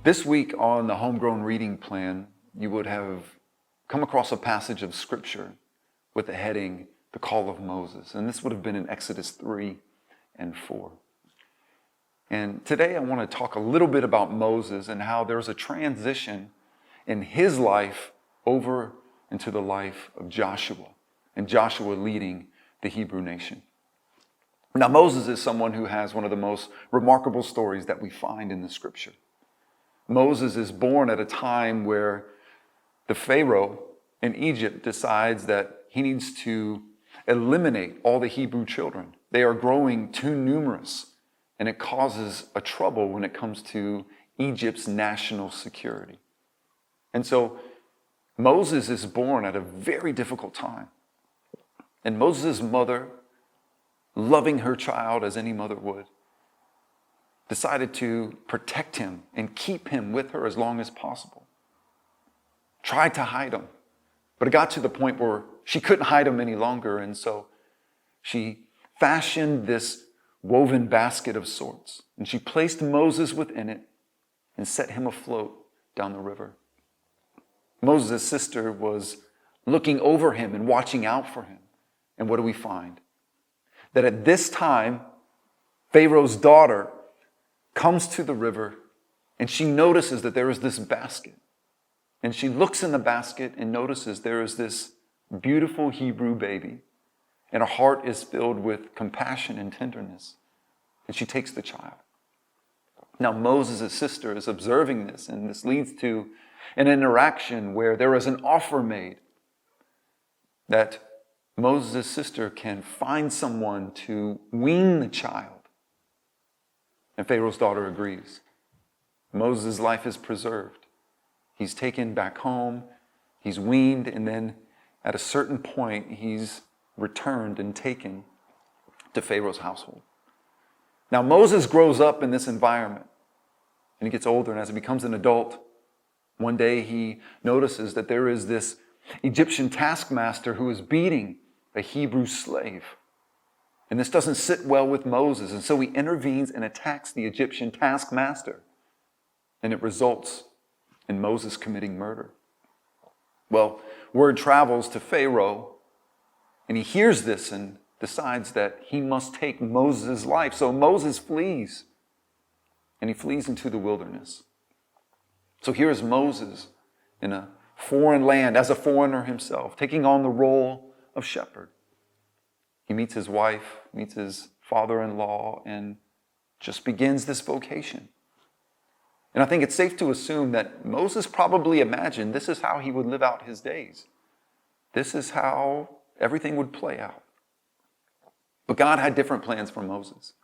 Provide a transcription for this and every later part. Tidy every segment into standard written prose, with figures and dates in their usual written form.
This week on the Homegrown reading plan, you would have come across a passage of Scripture with the heading, The Call of Moses. And this would have been in Exodus 3 and 4. And today I want to talk a little bit about Moses and how there's a transition in his life over into the life of Joshua, and Joshua leading the Hebrew nation. Now, Moses is someone who has one of the most remarkable stories that we find in the Scripture. Moses is born at a time where the Pharaoh in Egypt decides that he needs to eliminate all the Hebrew children. They are growing too numerous, and it causes a trouble when it comes to Egypt's national security. And so Moses is born at a very difficult time. And Moses' mother, loving her child as any mother would, decided to protect him and keep him with her as long as possible. Tried to hide him, but it got to the point where she couldn't hide him any longer, and so she fashioned this woven basket of sorts, and she placed Moses within it and set him afloat down the river. Moses' sister was looking over him and watching out for him. And what do we find? That at this time, Pharaoh's daughter comes to the river and she notices that there is this basket. And she looks in the basket and notices there is this beautiful Hebrew baby. And her heart is filled with compassion and tenderness. And she takes the child. Now Moses' sister is observing this, and this leads to an interaction where there is an offer made that Moses' sister can find someone to wean the child. And Pharaoh's daughter agrees. Moses' life is preserved. He's taken back home, he's weaned, and then at a certain point, he's returned and taken to Pharaoh's household. Now, Moses grows up in this environment, and he gets older, and as he becomes an adult, one day he notices that there is this Egyptian taskmaster who is beating a Hebrew slave. And this doesn't sit well with Moses. And so he intervenes and attacks the Egyptian taskmaster. And it results in Moses committing murder. Well, word travels to Pharaoh, and he hears this and decides that he must take Moses' life. So Moses flees, and he flees into the wilderness. So here is Moses in a foreign land, as a foreigner himself, taking on the role of shepherd. He meets his wife, meets his father-in-law, and just begins this vocation. And I think it's safe to assume that Moses probably imagined this is how he would live out his days. This is how everything would play out. But God had different plans for Moses.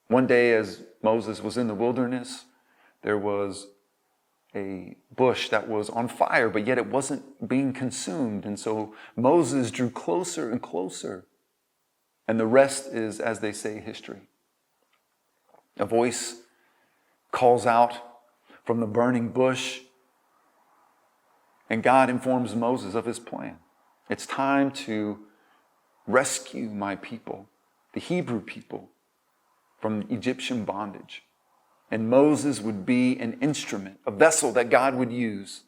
One day as Moses was in the wilderness, there was a bush that was on fire, but yet it wasn't being consumed. And so Moses drew closer and closer. And the rest is, as they say, history. A voice calls out from the burning bush, and God informs Moses of his plan. It's time to rescue my people, the Hebrew people, from Egyptian bondage. And Moses would be an instrument, a vessel that God would use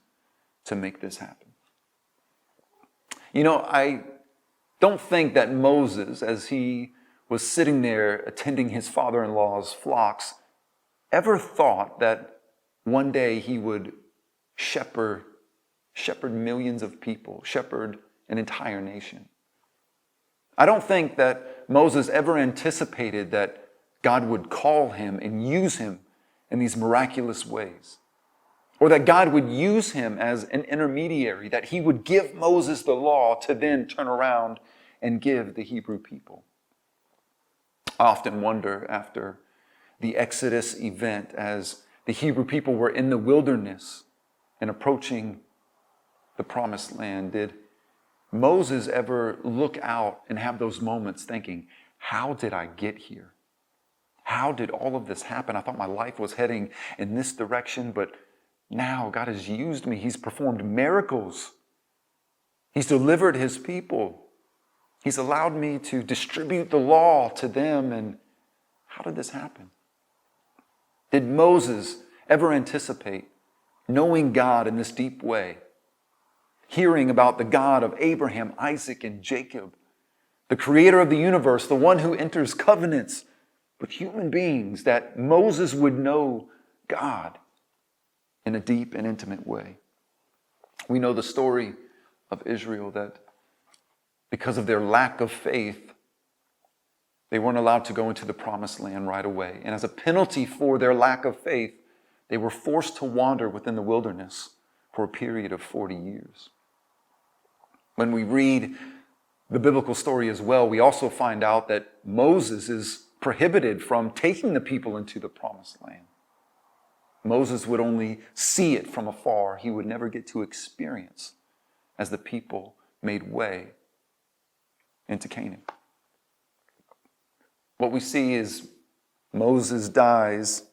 to make this happen. You know, I don't think that Moses, as he was sitting there attending his father-in-law's flocks, ever thought that one day he would shepherd millions of people, shepherd an entire nation. I don't think that Moses ever anticipated that God would call him and use him in these miraculous ways. Or that God would use him as an intermediary, that he would give Moses the law to then turn around and give the Hebrew people. I often wonder after the Exodus event, as the Hebrew people were in the wilderness and approaching the promised land, did Moses ever look out and have those moments thinking, how did I get here? How did all of this happen? I thought my life was heading in this direction, but now God has used me. He's performed miracles. He's delivered his people. He's allowed me to distribute the law to them. And how did this happen? Did Moses ever anticipate knowing God in this deep way, hearing about the God of Abraham, Isaac, and Jacob, the creator of the universe, the one who enters covenants with human beings, that Moses would know God in a deep and intimate way. We know the story of Israel, that because of their lack of faith, they weren't allowed to go into the promised land right away. And as a penalty for their lack of faith, they were forced to wander within the wilderness for a period of 40 years. When we read the biblical story as well, we also find out that Moses is prohibited from taking the people into the promised land. Moses would only see it from afar. He would never get to experience as the people made way into Canaan. What we see is Moses dies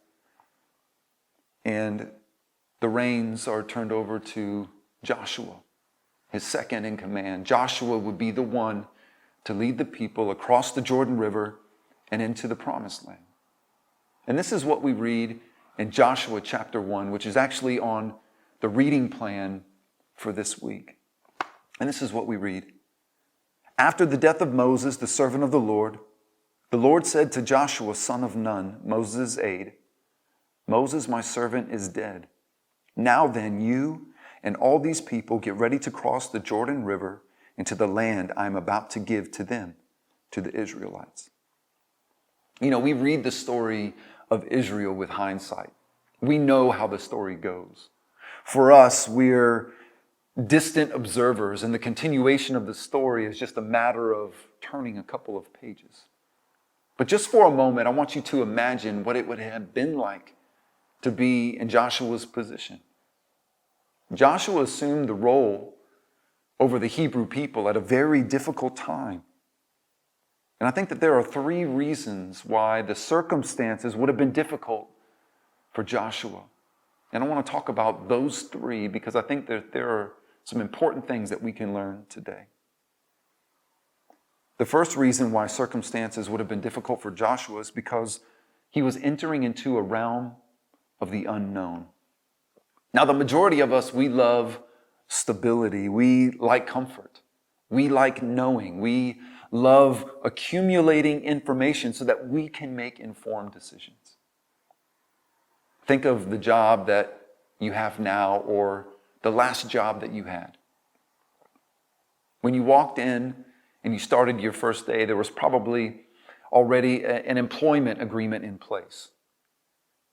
and the reins are turned over to Joshua, his second in command. Joshua would be the one to lead the people across the Jordan River and into the promised land. And this is what we read in Joshua chapter 1, which is actually on the reading plan for this week. And this is what we read. After the death of Moses, the servant of the Lord said to Joshua, son of Nun, Moses' aide, Moses, my servant, is dead. Now then, you and all these people get ready to cross the Jordan River into the land I am about to give to them, to the Israelites. You know, we read the story of Israel with hindsight. We know how the story goes. For us, we're distant observers, and the continuation of the story is just a matter of turning a couple of pages. But just for a moment, I want you to imagine what it would have been like to be in Joshua's position. Joshua assumed the role over the Hebrew people at a very difficult time. And I think that there are 3 reasons why the circumstances would have been difficult for Joshua. And I want to talk about those 3 because I think that there are some important things that we can learn today. The first reason why circumstances would have been difficult for Joshua is because he was entering into a realm of the unknown. Now, the majority of us, we love stability. We like comfort. We like knowing. We love accumulating information so that we can make informed decisions. Think of the job that you have now or the last job that you had. When you walked in and you started your first day, there was probably already an employment agreement in place.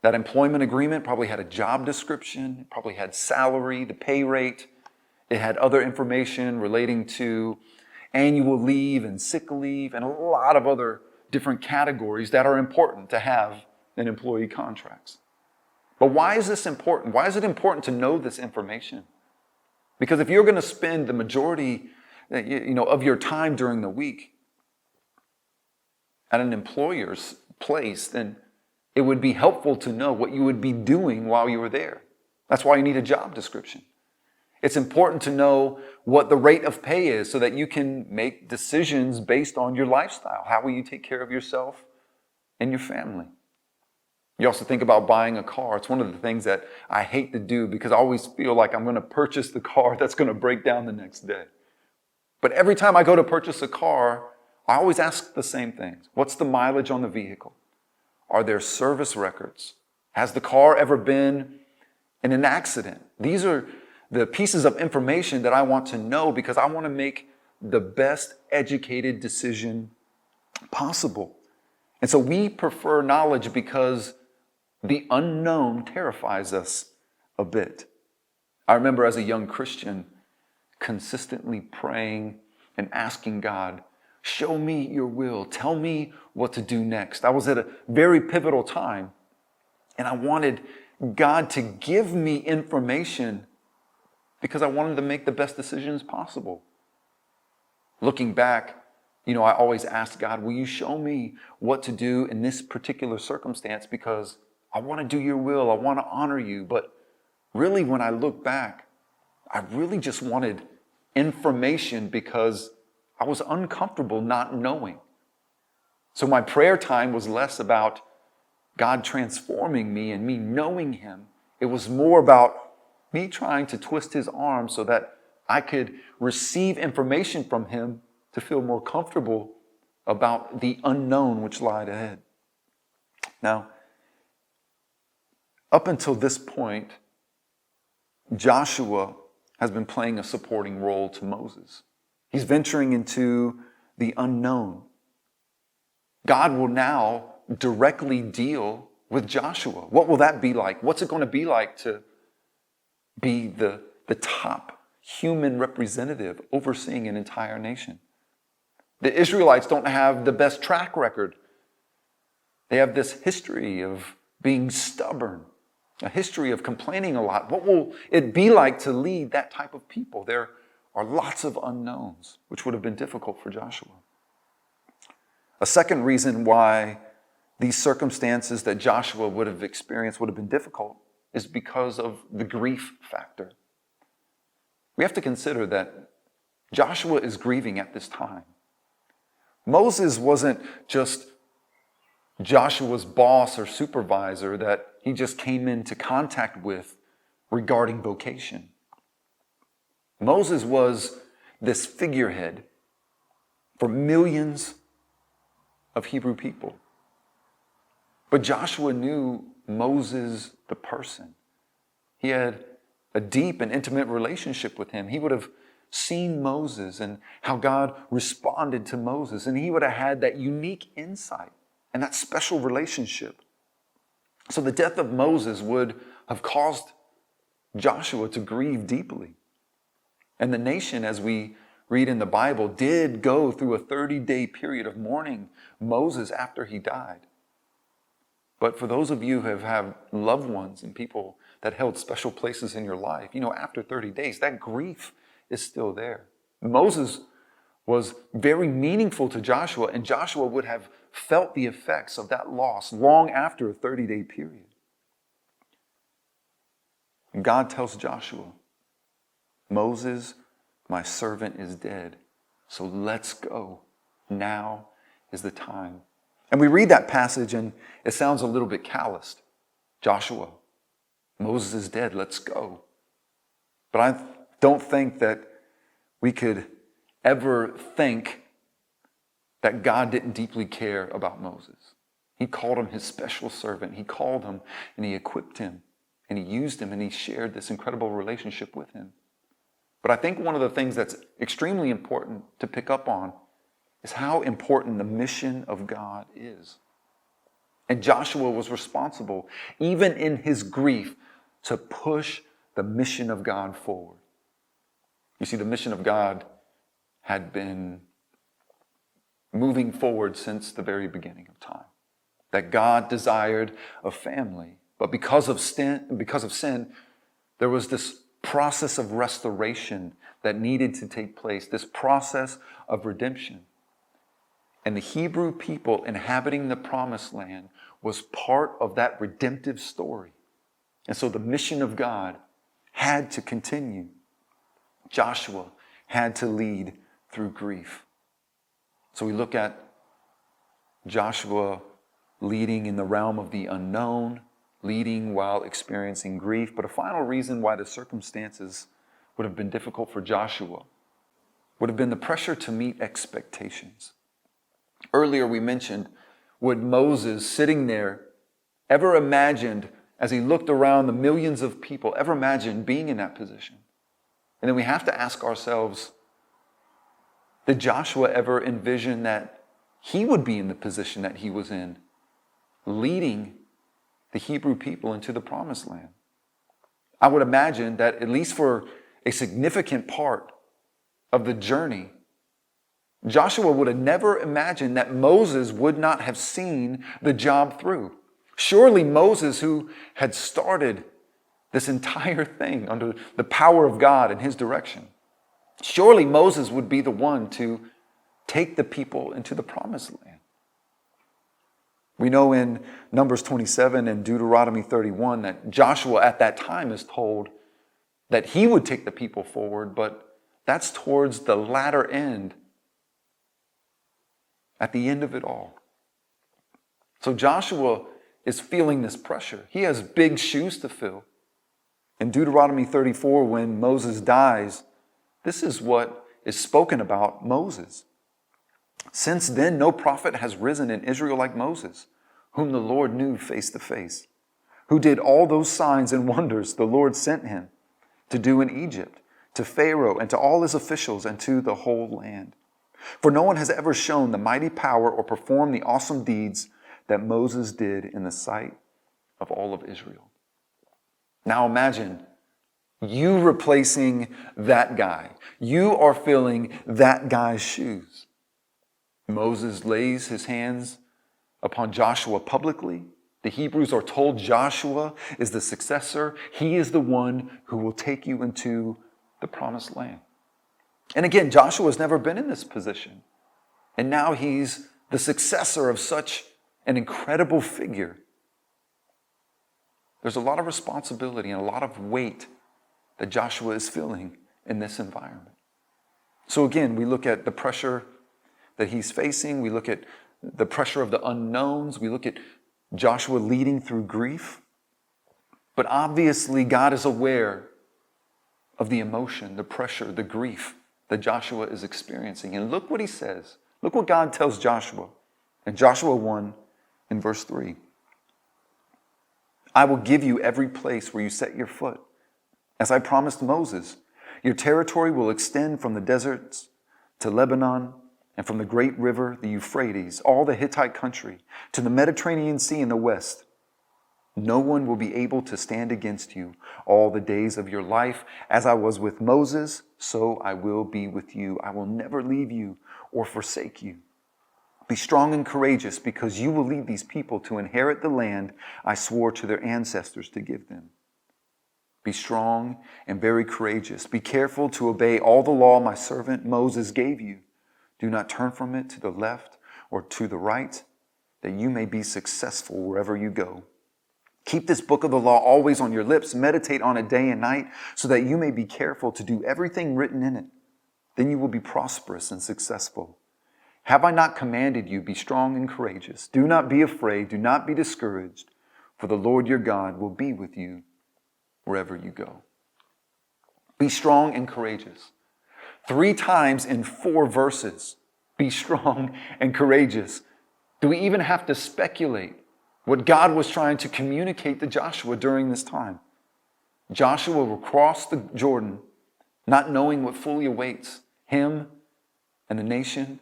That employment agreement probably had a job description, it probably had salary, the pay rate. It had other information relating to annual leave and sick leave and a lot of other different categories that are important to have in employee contracts. But why is this important? Why is it important to know this information? Because if you're going to spend the majority, of your time during the week at an employer's place, then it would be helpful to know what you would be doing while you were there. That's why you need a job description. It's important to know what the rate of pay is so that you can make decisions based on your lifestyle. How will you take care of yourself and your family? You also think about buying a car. It's one of the things that I hate to do because I always feel like I'm going to purchase the car that's going to break down the next day. But every time I go to purchase a car, I always ask the same things. What's the mileage on the vehicle? Are there service records? Has the car ever been in an accident? These are the pieces of information that I want to know because I want to make the best educated decision possible. And so we prefer knowledge because the unknown terrifies us a bit. I remember as a young Christian consistently praying and asking God, show me your will. Tell me what to do next. I was at a very pivotal time and I wanted God to give me information because I wanted to make the best decisions possible. Looking back, I always asked God, will you show me what to do in this particular circumstance because I want to do your will. I want to honor you. But really, when I look back, I really just wanted information because I was uncomfortable not knowing. So my prayer time was less about, God transforming me and me knowing him. It was more about me trying to twist his arm so that I could receive information from him to feel more comfortable about the unknown which lied ahead. Now, up until this point, Joshua has been playing a supporting role to Moses. He's venturing into the unknown. God will now directly deal with Joshua. What will that be like? What's it going to be like to be the top human representative overseeing an entire nation? The Israelites don't have the best track record. They have this history of being stubborn, a history of complaining a lot. What will it be like to lead that type of people? There are lots of unknowns, which would have been difficult for Joshua. A second reason why these circumstances that Joshua would have experienced would have been difficult is because of the grief factor. We have to consider that Joshua is grieving at this time. Moses wasn't just Joshua's boss or supervisor that he just came into contact with regarding vocation. Moses was this figurehead for millions of Hebrew people. But Joshua knew Moses, the person. He had a deep and intimate relationship with him. He would have seen Moses and how God responded to Moses, and he would have had that unique insight and that special relationship. So the death of Moses would have caused Joshua to grieve deeply. And the nation, as we read in the Bible, did go through a 30-day period of mourning Moses after he died. But for those of you who have loved ones and people that held special places in your life, after 30 days, that grief is still there. Moses was very meaningful to Joshua, and Joshua would have felt the effects of that loss long after a 30-day period. And God tells Joshua, Moses, my servant, is dead, so let's go. Now is the time. And we read that passage and it sounds a little bit calloused. Joshua, Moses is dead, let's go. But I don't think that we could ever think that God didn't deeply care about Moses. He called him his special servant. He called him and he equipped him and he used him and he shared this incredible relationship with him. But I think one of the things that's extremely important to pick up on is how important the mission of God is. And Joshua was responsible, even in his grief, to push the mission of God forward. You see, the mission of God had been moving forward since the very beginning of time. That God desired a family, but because of sin, there was this process of restoration that needed to take place, this process of redemption. And the Hebrew people inhabiting the promised land was part of that redemptive story. And so the mission of God had to continue. Joshua had to lead through grief. So we look at Joshua leading in the realm of the unknown, leading while experiencing grief. But a final reason why the circumstances would have been difficult for Joshua would have been the pressure to meet expectations. Earlier we mentioned, would Moses sitting there ever imagined, as he looked around the millions of people, ever imagined being in that position? And then we have to ask ourselves, did Joshua ever envision that he would be in the position that he was in, leading the Hebrew people into the promised land? I would imagine that at least for a significant part of the journey, Joshua would have never imagined that Moses would not have seen the job through. Surely Moses, who had started this entire thing under the power of God and his direction, surely Moses would be the one to take the people into the promised land. We know in Numbers 27 and Deuteronomy 31 that Joshua at that time is told that he would take the people forward, but that's towards the latter end, at the end of it all. So Joshua is feeling this pressure. He has big shoes to fill. In Deuteronomy 34, when Moses dies, this is what is spoken about Moses. Since then, no prophet has risen in Israel like Moses, whom the Lord knew face to face, who did all those signs and wonders the Lord sent him to do in Egypt, to Pharaoh and to all his officials and to the whole land. For no one has ever shown the mighty power or performed the awesome deeds that Moses did in the sight of all of Israel. Now imagine you replacing that guy. You are filling that guy's shoes. Moses lays his hands upon Joshua publicly. The Hebrews are told Joshua is the successor. He is the one who will take you into the promised land. And again, Joshua has never been in this position. And now he's the successor of such an incredible figure. There's a lot of responsibility and a lot of weight that Joshua is feeling in this environment. So again, we look at the pressure that he's facing. We look at the pressure of the unknowns. We look at Joshua leading through grief. But obviously, God is aware of the emotion, the pressure, the grief that Joshua is experiencing. And look what he says. Look what God tells Joshua in Joshua 1 in verse 3. I will give you every place where you set your foot, as I promised Moses. Your territory will extend from the deserts to Lebanon, and from the great river, the Euphrates, all the Hittite country, to the Mediterranean Sea in the west. No one will be able to stand against you all the days of your life. As I was with Moses, so I will be with you. I will never leave you or forsake you. Be strong and courageous, because you will lead these people to inherit the land I swore to their ancestors to give them. Be strong and very courageous. Be careful to obey all the law my servant Moses gave you. Do not turn from it to the left or to the right, that you may be successful wherever you go. Keep this book of the law always on your lips. Meditate on it day and night, so that you may be careful to do everything written in it. Then you will be prosperous and successful. Have I not commanded you, be strong and courageous? Do not be afraid, do not be discouraged, for the Lord your God will be with you wherever you go. Be strong and courageous. 3 times in 4 verses. Be strong and courageous. Do we even have to speculate what God was trying to communicate to Joshua during this time? Joshua will cross the Jordan, not knowing what fully awaits him and the nation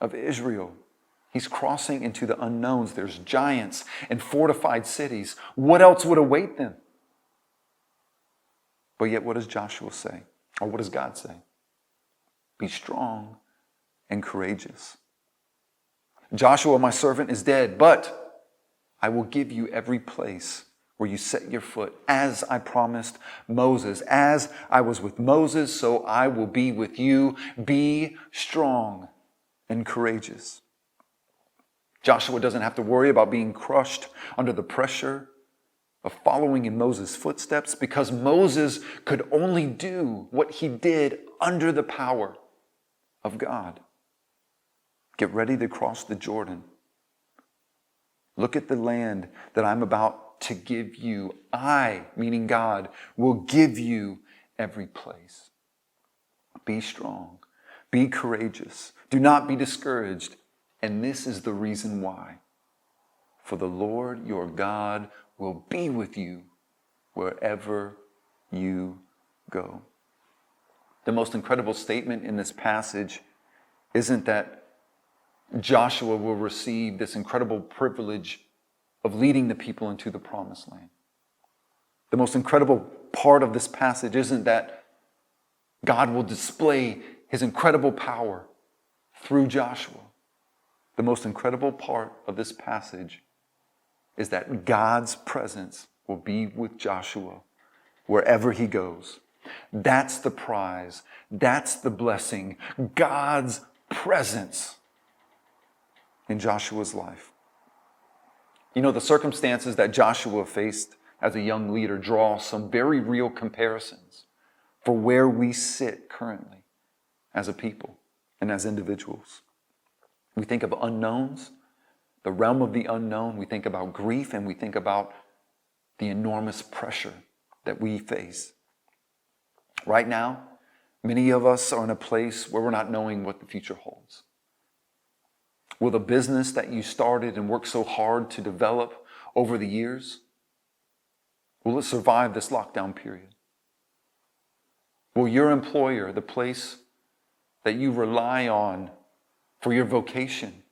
of Israel. He's crossing into the unknowns. There's giants and fortified cities. What else would await them? But yet, what does Joshua say? Or what does God say? Be strong and courageous. Joshua, my servant, is dead, but I will give you every place where you set your foot, as I promised Moses. As I was with Moses, so I will be with you. Be strong and courageous. Joshua doesn't have to worry about being crushed under the pressure of following in Moses' footsteps, because Moses could only do what he did under the power of God. Get ready to cross the Jordan. Look at the land that I'm about to give you. I, meaning God, will give you every place. Be strong. Be courageous. Do not be discouraged. And this is the reason why. For the Lord your God will be with you wherever you go. The most incredible statement in this passage isn't that Joshua will receive this incredible privilege of leading the people into the promised land. The most incredible part of this passage isn't that God will display his incredible power through Joshua. The most incredible part of this passage is that God's presence will be with Joshua wherever he goes. That's the prize. That's the blessing. God's presence in Joshua's life. You know, the circumstances that Joshua faced as a young leader draw some very real comparisons for where we sit currently as a people and as individuals. We think of unknowns, the realm of the unknown, we think about grief and we think about the enormous pressure that we face. Right now, many of us are in a place where we're not knowing what the future holds. Will the business that you started and worked so hard to develop over the years, will it survive this lockdown period? Will your employer, the place that you rely on for your vocation,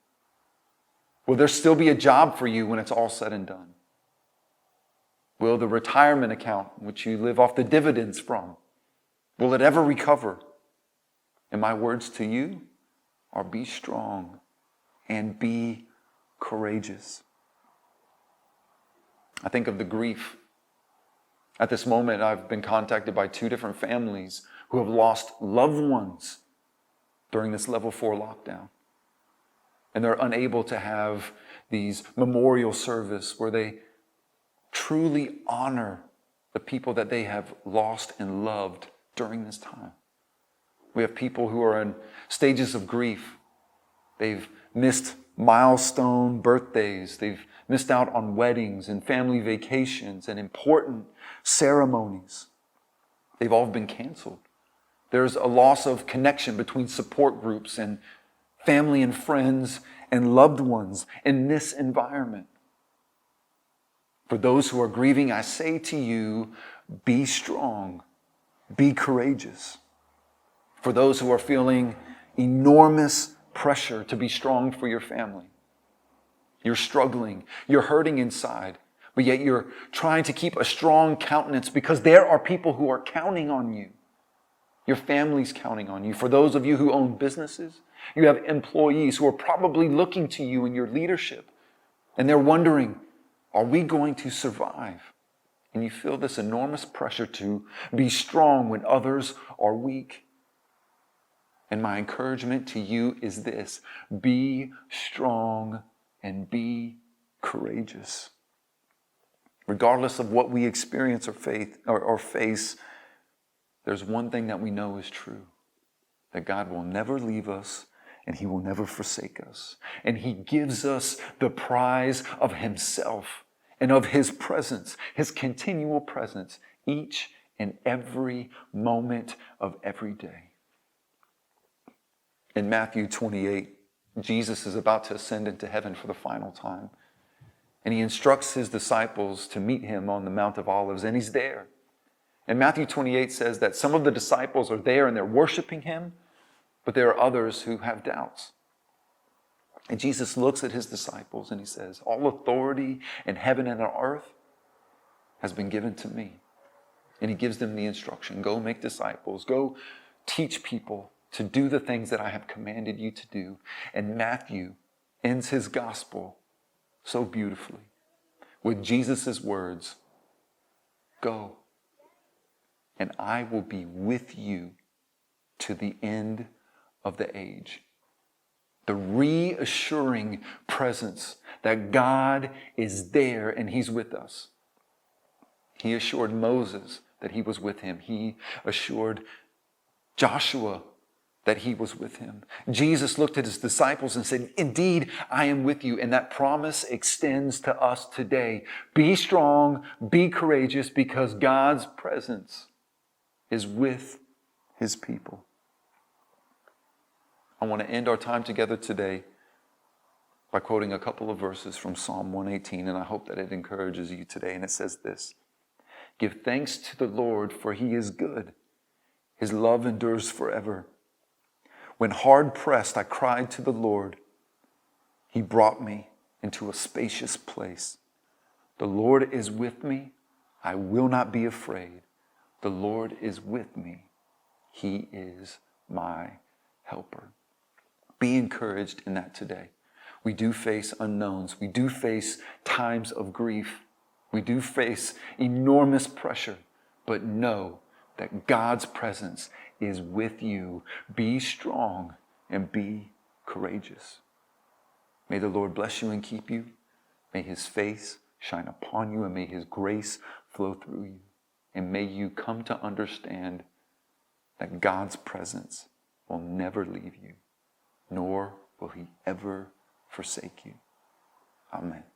will there still be a job for you when it's all said and done? Will the retirement account, which you live off the dividends from, will it ever recover? And my words to you are be strong and be courageous. I think of the grief. At this moment, I've been contacted by 2 different families who have lost loved ones during this level 4 lockdown. And they're unable to have these memorial service where they truly honor the people that they have lost and loved during this time. We have people who are in stages of grief. They've missed milestone birthdays. They've missed out on weddings and family vacations and important ceremonies. They've all been canceled. There's a loss of connection between support groups and family and friends and loved ones in this environment. For those who are grieving, I say to you, be strong, be courageous. For those who are feeling enormous pressure to be strong for your family, you're struggling, you're hurting inside, but yet you're trying to keep a strong countenance because there are people who are counting on you. Your family's counting on you. For those of you who own businesses, you have employees who are probably looking to you in your leadership, and they're wondering, are we going to survive? And you feel this enormous pressure to be strong when others are weak. And my encouragement to you is this: be strong and be courageous. Regardless of what we experience or face, there's one thing that we know is true: that God will never leave us and He will never forsake us. And He gives us the prize of Himself and of His presence, His continual presence, each and every moment of every day. In Matthew 28, Jesus is about to ascend into heaven for the final time. And He instructs His disciples to meet Him on the Mount of Olives, and He's there. And Matthew 28 says that some of the disciples are there and they're worshiping Him, but there are others who have doubts. And Jesus looks at His disciples and He says, all authority in heaven and on earth has been given to me. And He gives them the instruction: go make disciples, go teach people to do the things that I have commanded you to do. And Matthew ends his gospel so beautifully with Jesus' words, go, and I will be with you to the end of the age. The reassuring presence that God is there and He's with us. He assured Moses that He was with him. He assured Joshua that He was with him. Jesus looked at His disciples and said, indeed, I am with you. And that promise extends to us today. Be strong, be courageous, because God's presence is with His people. I want to end our time together today by quoting a couple of verses from Psalm 118, and I hope that it encourages you today. And it says this: give thanks to the Lord, for He is good. His love endures forever. When hard pressed, I cried to the Lord. He brought me into a spacious place. The Lord is with me. I will not be afraid. The Lord is with me. He is my helper. Be encouraged in that today. We do face unknowns. We do face times of grief. We do face enormous pressure. But know that God's presence is with you. Be strong and be courageous. May the Lord bless you and keep you. May His face shine upon you, and may His grace flow through you. And may you come to understand that God's presence will never leave you, nor will He ever forsake you. Amen.